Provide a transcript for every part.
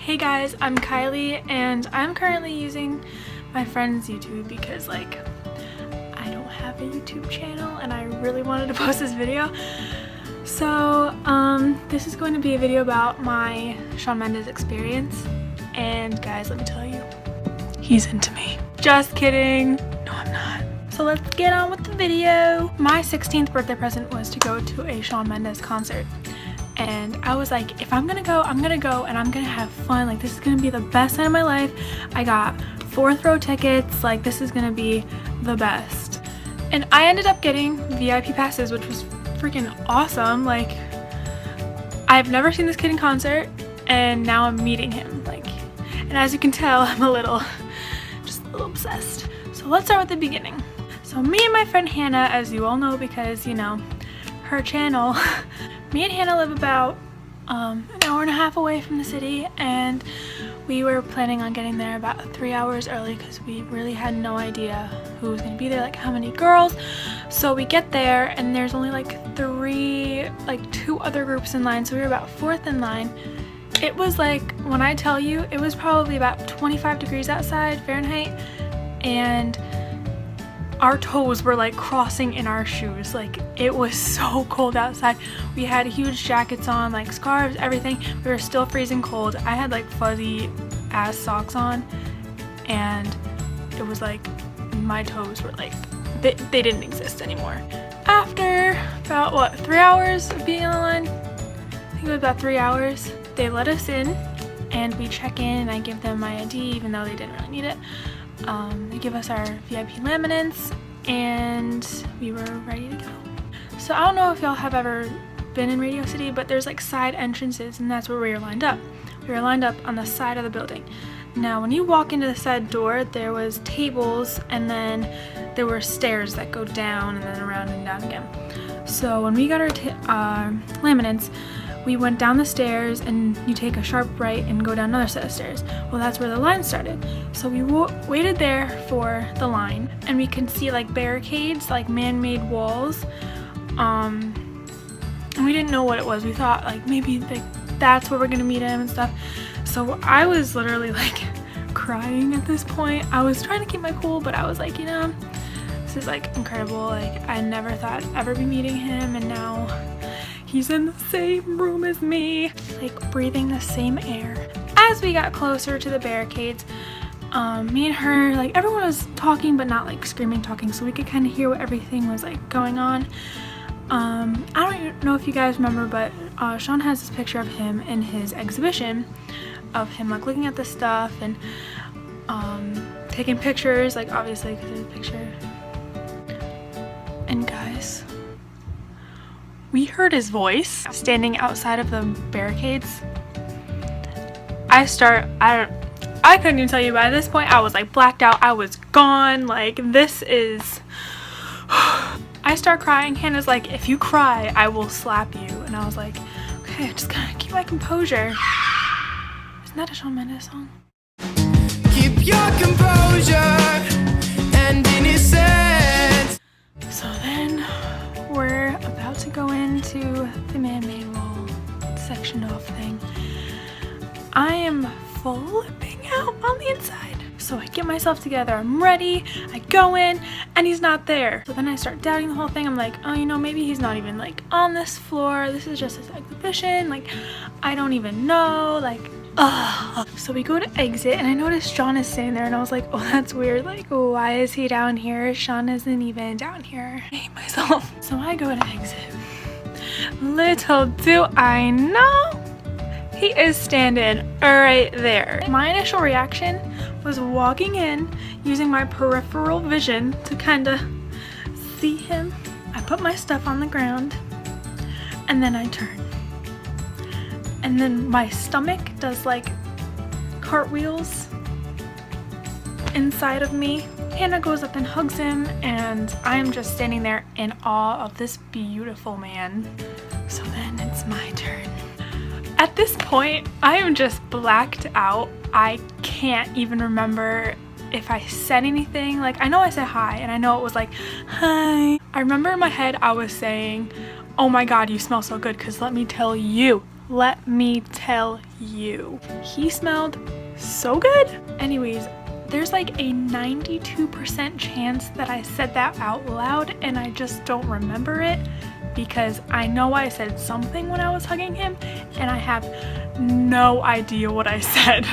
Hey guys, I'm Kylie and I'm currently using my friend's YouTube because I don't have a YouTube channel and I really wanted to post this video. So this is going to be a video about my Shawn Mendes experience, and guys, let me tell you, he's into me. Just kidding. No, I'm not. So let's get on with the video. My 16th birthday present was to go to a Shawn Mendes concert. And I was like, if I'm gonna go, and I'm gonna have fun. Like, this is gonna be the best night of my life. I got 4th row tickets. Like, this is gonna be the best. And I ended up getting VIP passes, which was freaking awesome. Like, I've never seen this kid in concert, and now I'm meeting him. Like, and as you can tell, I'm just a little obsessed. So let's start with the beginning. So me and my friend Hannah, as you all know, because, you know, her channel, me and Hannah live about an hour and a half away from the city, and we were planning on getting there about 3 hours early because we really had no idea who was going to be there, like how many girls. So we get there and there's only two other groups in line, so we were about 4th in line. It was like, when I tell you, it was probably about 25 degrees outside Fahrenheit, and our toes were like crossing in our shoes. Like, it was so cold outside. We had huge jackets on, like scarves, everything. We were still freezing cold. I had like fuzzy ass socks on, and it was like my toes were like, they didn't exist anymore. After about 3 hours of being on the line, I think it was about 3 hours, they let us in and we check in, and I give them my ID even though they didn't really need it. They give us our VIP laminates, and we were ready to go. So I don't know if y'all have ever been in Radio City, but there's like side entrances, and that's where we were lined up. We were lined up on the side of the building. Now when you walk into the side door, there was tables, and then there were stairs that go down and then around and down again. So when we got our laminates, we went down the stairs, and you take a sharp right and go down another set of stairs. Well, that's where the line started. So we waited there for the line, and we could see like barricades, like man-made walls. And we didn't know what it was. We thought like maybe that's where we're gonna meet him and stuff. So I was literally like crying at this point. I was trying to keep my cool, but I was like, you know, this is like incredible. Like, I never thought I'd ever be meeting him, and now he's in the same room as me, like breathing the same air. As we got closer to the barricades, me and her, like, everyone was talking but not like screaming talking, so we could kind of hear what everything was like going on. I don't know if you guys remember, but Shawn has this picture of him in his exhibition of him like looking at the stuff and taking pictures, like obviously because of the picture. And guys, we heard his voice standing outside of the barricades. I couldn't even tell you, by this point I was like blacked out. I was gone. Like, this is I start crying. Hannah's like, if you cry, I will slap you. And I was like, okay, I just gotta keep my composure. Isn't that a Shawn Mendes song? Keep your composure and innocence. So then we're about to go into the man-made wall section off thing. I am flipping out on the inside. So I get myself together, I'm ready, I go in, and he's not there. So then I start doubting the whole thing. I'm like, oh, you know, maybe he's not even like on this floor. This is just his exhibition. Like, I don't even know. Like, ugh. So we go to exit, and I noticed Shawn is standing there, and I was like, oh, that's weird. Like, why is he down here? Shawn isn't even down here. I hate myself. So I go to exit. Little do I know, he is standing right there. My initial reaction was walking in, using my peripheral vision to kind of see him. I put my stuff on the ground, and then I turn. And then my stomach does like cartwheels inside of me. Hannah goes up and hugs him, and I'm just standing there in awe of this beautiful man. So then it's my turn. At this point, I am just blacked out. I can't even remember if I said anything. Like, I know I said hi, and I know it was like, hi. I remember in my head I was saying, oh my god, you smell so good, because let me tell you, let me tell you, he smelled so good. Anyways, there's like a 92% chance that I said that out loud and I just don't remember it, because I know I said something when I was hugging him and I have no idea what I said.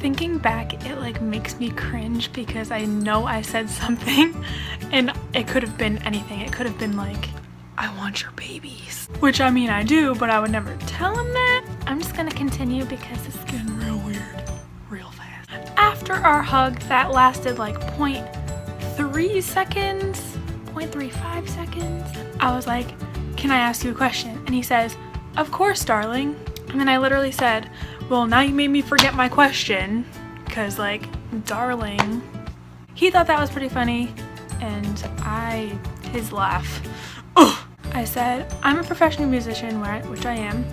Thinking back, it like makes me cringe because I know I said something and it could have been anything. It could have been like, I want your babies. Which I mean I do, but I would never tell him that. I'm just gonna continue because it's getting real weird real fast. After our hug that lasted like 0.3 seconds, 0.35 seconds, I was like, can I ask you a question? And he says, of course, darling. And then I literally said, well, now you made me forget my question, because like, darling. He thought that was pretty funny, and his laugh. Ugh. I said, I'm a professional musician, which I am.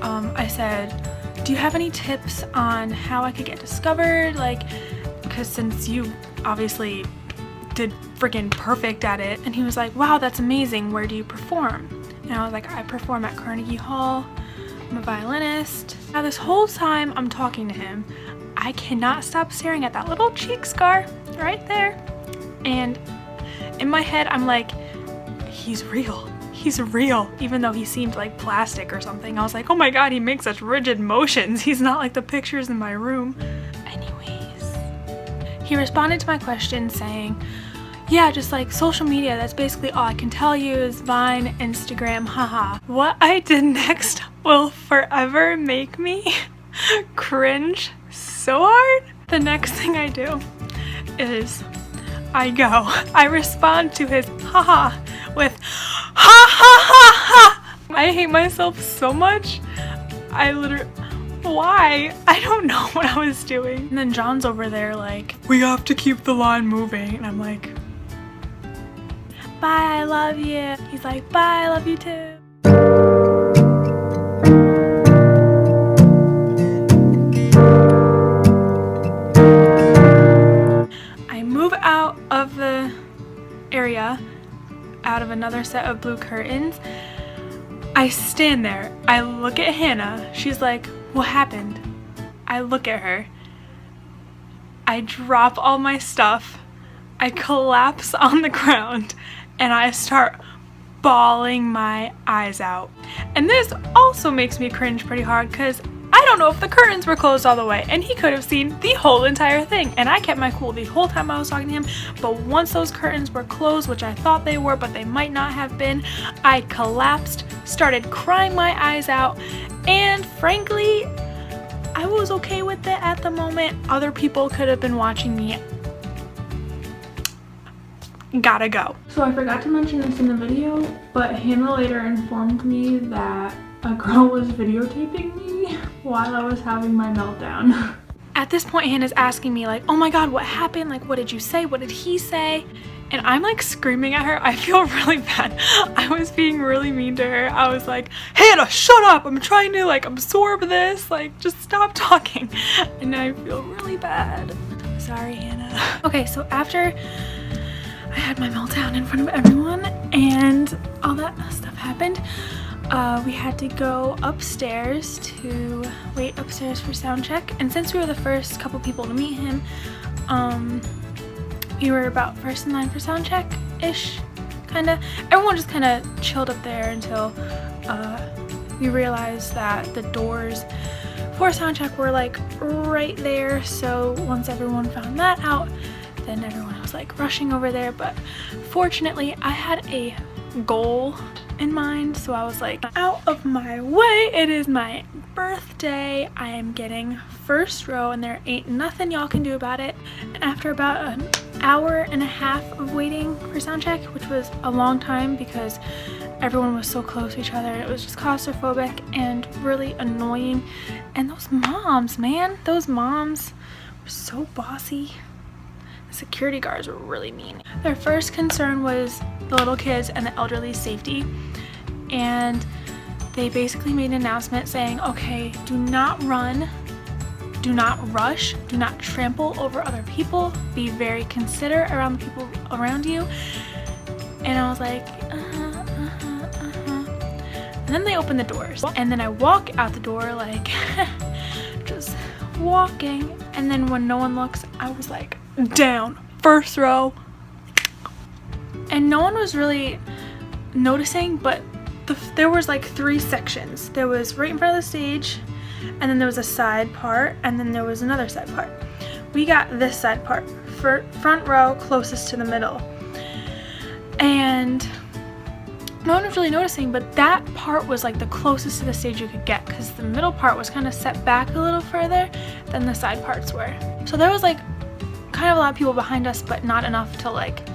I said, do you have any tips on how I could get discovered? Like, because since you obviously did freaking perfect at it. And he was like, wow, that's amazing. Where do you perform? And I was like, I perform at Carnegie Hall. I'm a violinist. Now this whole time I'm talking to him, I cannot stop staring at that little cheek scar right there. And in my head, I'm like, he's real. He's real, even though he seemed like plastic or something. I was like, oh my god, he makes such rigid motions. He's not like the pictures in my room. Anyways, he responded to my question saying, yeah, just like social media, that's basically all I can tell you is Vine, Instagram, haha. What I did next will forever make me cringe so hard. The next thing I do is I respond to his haha with ha ha ha ha. I hate myself so much. Why? I don't know what I was doing. And then John's over there like, we have to keep the line moving. And I'm like, bye, I love you. He's like, bye, I love you too. I move out of the area, out of another set of blue curtains. I stand there. I look at Hannah. She's like, what happened? I look at her. I drop all my stuff. I collapse on the ground and I start bawling my eyes out. And this also makes me cringe pretty hard because I don't know if the curtains were closed all the way and he could have seen the whole entire thing. And I kept my cool the whole time I was talking to him, but once those curtains were closed, which I thought they were, but they might not have been, I collapsed, started crying my eyes out, and frankly, I was okay with it at the moment. Other people could have been watching me. Gotta go. So I forgot to mention this in the video, but Hannah later informed me that a girl was videotaping me while I was having my meltdown. At this point, Hannah's asking me like, oh my god, what happened? Like, what did you say? What did he say? And I'm like screaming at her. I feel really bad. I was being really mean to her. I was like, Hannah, shut up. I'm trying to like absorb this. Like, just stop talking. And I feel really bad. Sorry, Hannah. Okay, so after I had my meltdown in front of everyone and all that stuff happened, we had to go upstairs to wait upstairs for Soundcheck. And since we were the first couple people to meet him, we were about first in line for Soundcheck-ish, kinda. Everyone just kinda chilled up there until we realized that the doors for Soundcheck were like right there. So once everyone found that out, then everyone was like rushing over there. But fortunately, I had a goal in mind, so I was like, out of my way, it is my birthday, I am getting first row and there ain't nothing y'all can do about it. And after about an hour and a half of waiting for Soundcheck, which was a long time because everyone was so close to each other, it was just claustrophobic and really annoying. And those moms, man, those moms were so bossy. The security guards were really mean. Their first concern was the little kids and the elderly's safety, and they basically made an announcement saying, okay, do not run, do not rush, do not trample over other people, be very considerate around the people around you. And I was like, And And then they open the doors. And then I walk out the door like, just walking. And then when no one looks, I was like, down, first row. And no one was really noticing, but there was like 3 sections. There was right in front of the stage, and then there was a side part, and then there was another side part. We got this side part, front row closest to the middle. And no one was really noticing, but that part was like the closest to the stage you could get, because the middle part was kind of set back a little further than the side parts were. So there was like kind of a lot of people behind us, but not enough to like,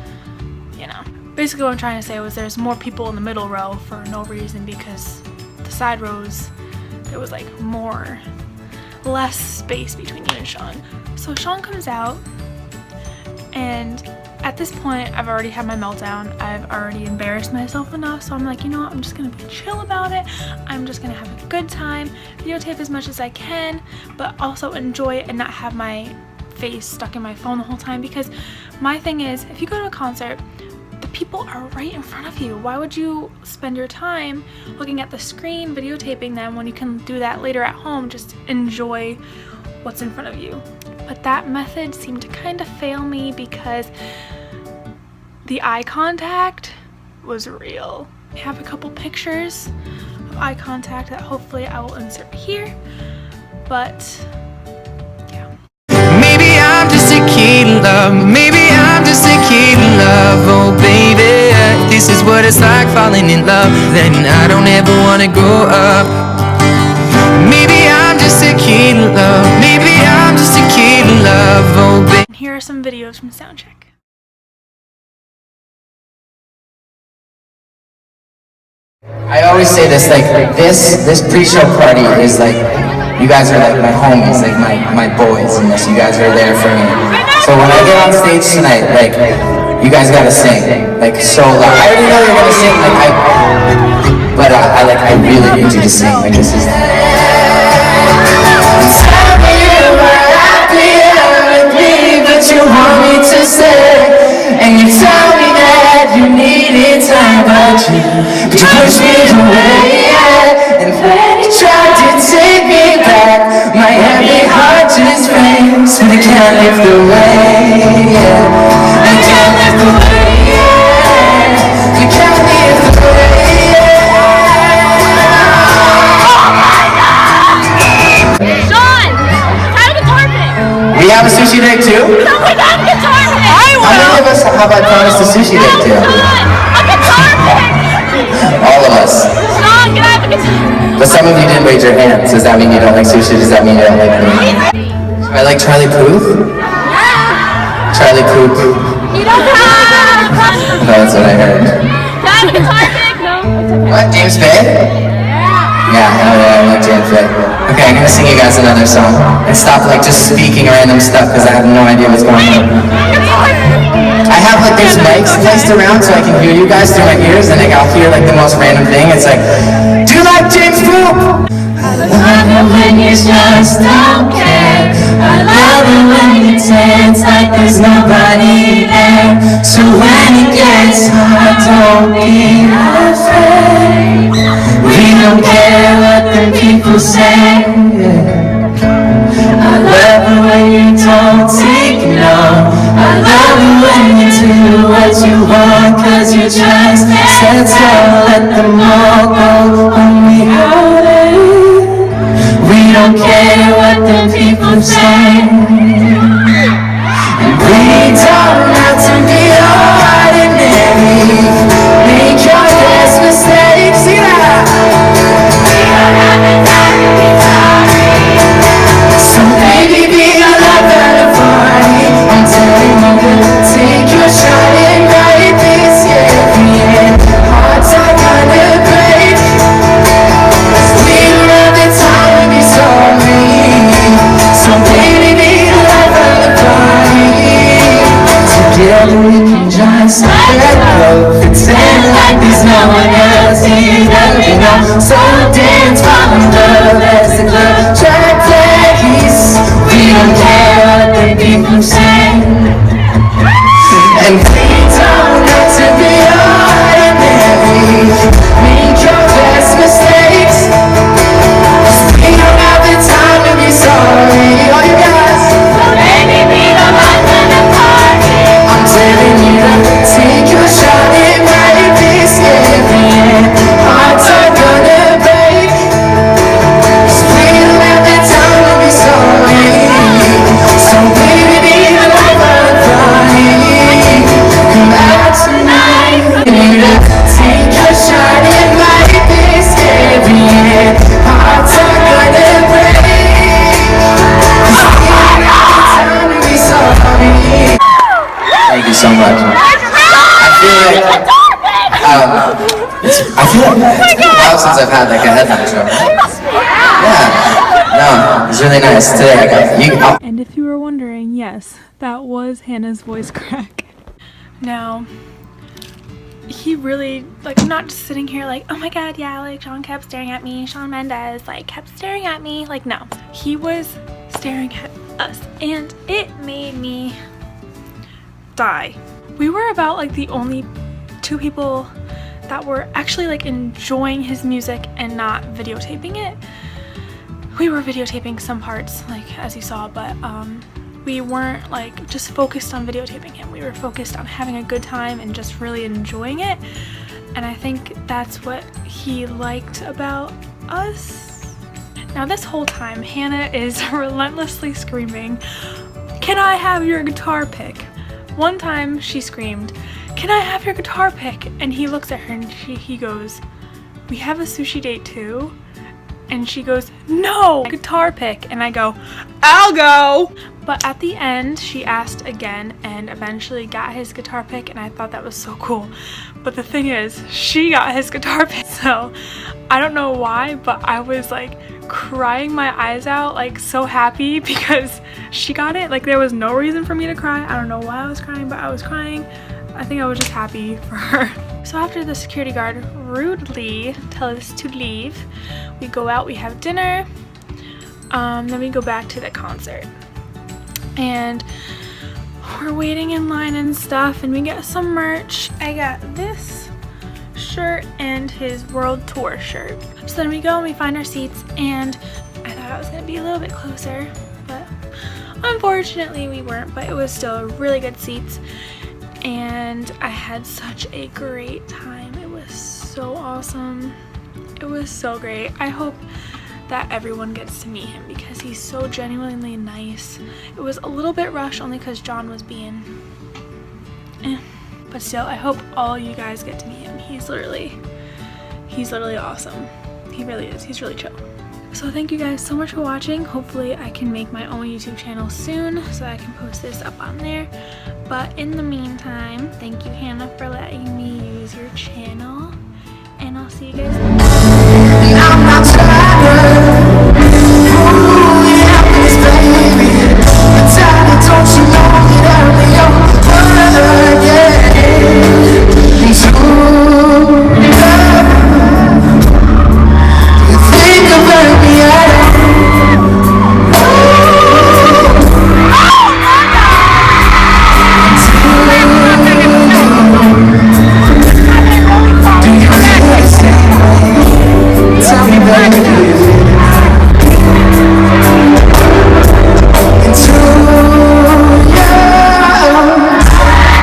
you know. Basically what I'm trying to say was there's more people in the middle row for no reason, because the side rows, there was like less space between you and Shawn. So Shawn comes out, and at this point I've already had my meltdown. I've already embarrassed myself enough, so I'm like, you know what, I'm just gonna be chill about it. I'm just gonna have a good time, videotape as much as I can, but also enjoy it and not have my face stuck in my phone the whole time. Because my thing is, if you go to a concert, the people are right in front of you. Why would you spend your time looking at the screen videotaping them when you can do that later at home? Just enjoy what's in front of you. But that method seemed to kind of fail me, because the eye contact was real. I have a couple pictures of eye contact that hopefully I will insert here, but yeah. Maybe I'm just a kid in love, maybe I'm just a kid in love, oh baby, this is what it's like falling in love, then I don't ever wanna grow up. Maybe I'm just a kid in love, maybe I'm just a kid in love, oh baby. And here are some videos from Soundcheck. I always say this, like, this pre-show party is like, you guys are like my homies, like my boys in this. You guys are there for me. So when I get on stage tonight, like, you guys gotta sing, like, so loud. I already know you're gonna sing, like, but I really need you to sing, like, this is. Tell me you were happy with me, but you want me to stay, and you tell me that you needed time, but you pushed me away, yeah. And when you tried to take me back, my heavy heart just breaks, and I can't lift the weight, yeah. I can't lift the weight, yeah. I can't lift the weight, yeah. Shawn! How guitar pick? We have a sushi day too? No, we got a guitar pick! How many of us have I promised a sushi day to? Shawn! A guitar pick! All of us. Shawn, can I have a guitar? But some of you didn't raise your hands. Does that mean you don't like sushi? Does that mean you don't like me? I like Charlie Puth? Charlie Puth. You don't have! No, that's what I heard. Can I have a guitar pick? No, it's okay. What, James Bay? Yeah, hell yeah, I like James Bay. Okay, I'm gonna sing you guys another song. And stop like just speaking random stuff, because I have no idea what's going on. I have like these mics placed around so I can hear you guys through my ears, and like I'll hear like the most random thing. It's like, do you like James Poop? I love it when you just don't care. I love it when you tense like there's nobody there. So when it gets hard, don't be afraid. We don't care what the people say. I love it when you don't take no. I love it when you do what you want, cause you just said so. Let them all go, only how they. We don't care what the people say. And we don't have to be ordinary. Make your best mistakes, see that? We don't have the time to be sorry. So baby, be a love at a party. I'm telling you, take your shot and write this, yeah. Hard time kinda great. We don't have the time to be sorry. So baby, be a love at a party. Together we can just let go. Pretend like there's no one else here that we know. So dance, fall in love as the club track plays. We don't care what the people say. And we don't have to be ordinary. Make your best mistake. since I've had like a headline show. Yeah. No, it's really nice. Today I got you. And if you were wondering, yes, that was Hannah's voice crack. Now, he really, like, I'm not just sitting here like, oh my god, yeah, like, Shawn kept staring at me, Shawn Mendes, like, kept staring at me. Like, no. He was staring at us, and it made me die. We were about, like, the only two people that were actually, like, enjoying his music and not videotaping it. We were videotaping some parts, like, as you saw, but, we weren't like just focused on videotaping him. We were focused on having a good time and just really enjoying it. And I think that's what he liked about us. Now this whole time, Hannah is relentlessly screaming, "Can I have your guitar pick?" One time she screamed, "Can I have your guitar pick?" And he looks at her and he goes, "We have a sushi date too?" And she goes, "No, guitar pick." And I go, "I'll go." But at the end, she asked again and eventually got his guitar pick, and I thought that was so cool. But the thing is, she got his guitar pick, so I don't know why, but I was like crying my eyes out, like so happy because she got it. Like there was no reason for me to cry. I don't know why I was crying, but I was crying. I think I was just happy for her. So after the security guard rudely tells us to leave, we go out, we have dinner, then we go back to the concert. And we're waiting in line and stuff, and we get some merch. I got this shirt and his world tour shirt. So then we go and we find our seats, and I thought I was gonna be a little bit closer, but unfortunately we weren't, but it was still really good seats. And I had such a great time. It was so awesome. It was so great. I hope that everyone gets to meet him because he's so genuinely nice. It was a little bit rushed only because John was being but still, I hope all you guys get to meet him. He's literally awesome. He really is. He's really chill. So thank you guys so much for watching. Hopefully I can make my own YouTube channel soon so I can post this up on there. But in the meantime, thank you Hannah for letting me use your channel, and I'll see you guys next time.